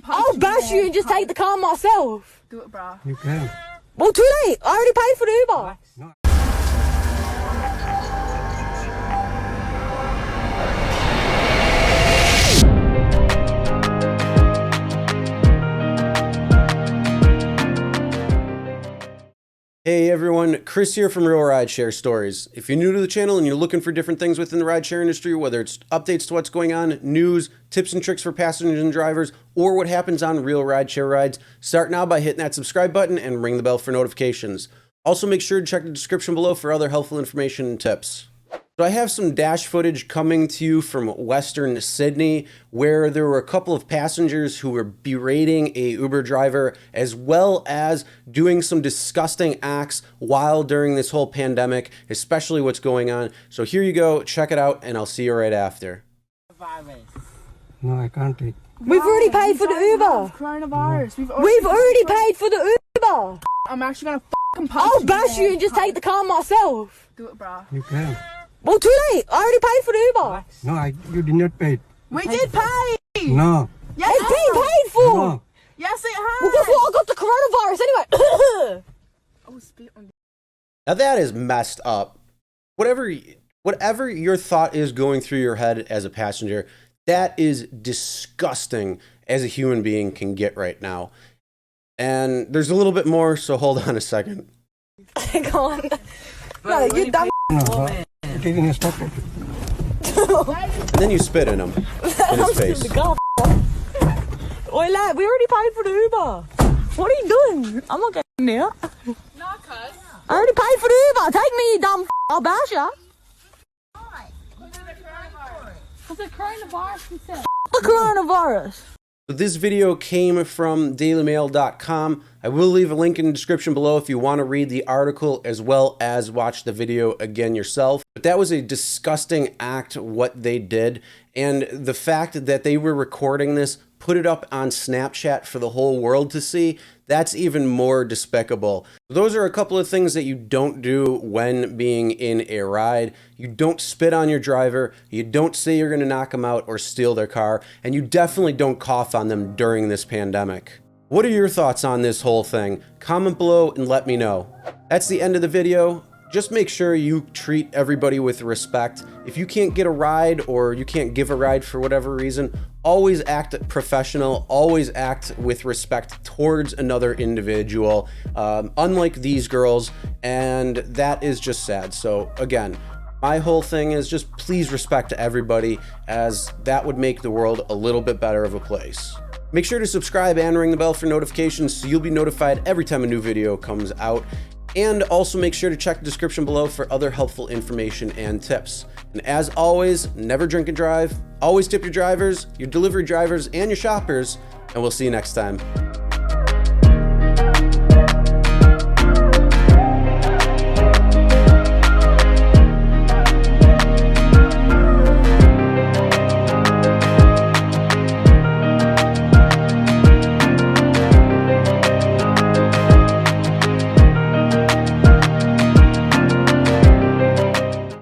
I'll bash you and just take the car myself. Do it, bro. You can. Well, too late. I already paid for the Uber. No. Hey everyone, Chris here from Real Rideshare Stories. If you're new to the channel and you're looking for different things within the rideshare industry, whether it's updates to what's going on, news, tips and tricks for passengers and drivers, or what happens on real rideshare rides, start now by hitting that subscribe button and ring the bell for notifications. Also make sure to check the description below for other helpful information and tips. So I have some dash footage coming to you from Western Sydney where there were a couple of passengers who were berating a Uber driver as well as doing some disgusting acts while during this whole pandemic, especially what's going on. So here you go, check it out, and I'll see you right after. No, I can't take. We've already paid for the Uber. Coronavirus. We've already paid for the Uber. I'm actually gonna fucking punch I'll bash you and just take the car myself. Do it, bro. You can. Well, too late. I already paid for the Uber. No, you did not pay. We did pay. No. Yes, It's been paid for. No. Yes, it has. Well, guess what? I got the coronavirus anyway. Oh, spit on. Now that is messed up. Whatever your thought is going through your head as a passenger, that is disgusting as a human being can get right now. And there's a little bit more, so hold on a second. Hang on. No, you dumb. No, you're taking a stop. And then you spit in him, in his face. Oi, lad, we already paid for the Uber. What are you doing? I'm not getting there. No, cuz. I already paid for the Uber. Take me, you dumb. I'll bash ya. Because the coronavirus himself. The coronavirus. So this video came from dailymail.com. I will leave a link in the description below if you want to read the article as well as watch the video again yourself. But that was a disgusting act, what they did. And the fact that they were recording this, put it up on Snapchat for the whole world to see, that's even more despicable. Those are a couple of things that you don't do when being in a ride. You don't spit on your driver, you don't say you're gonna knock them out or steal their car, and you definitely don't cough on them during this pandemic. What are your thoughts on this whole thing? Comment below and let me know. That's the end of the video. Just make sure you treat everybody with respect. If you can't get a ride or you can't give a ride for whatever reason, always act professional, always act with respect towards another individual, unlike these girls, and that is just sad. So again, my whole thing is just please respect everybody, as that would make the world a little bit better of a place. Make sure to subscribe and ring the bell for notifications so you'll be notified every time a new video comes out. And also make sure to check the description below for other helpful information and tips. And as always, never drink and drive. Always tip your drivers, your delivery drivers, and your shoppers. And we'll see you next time.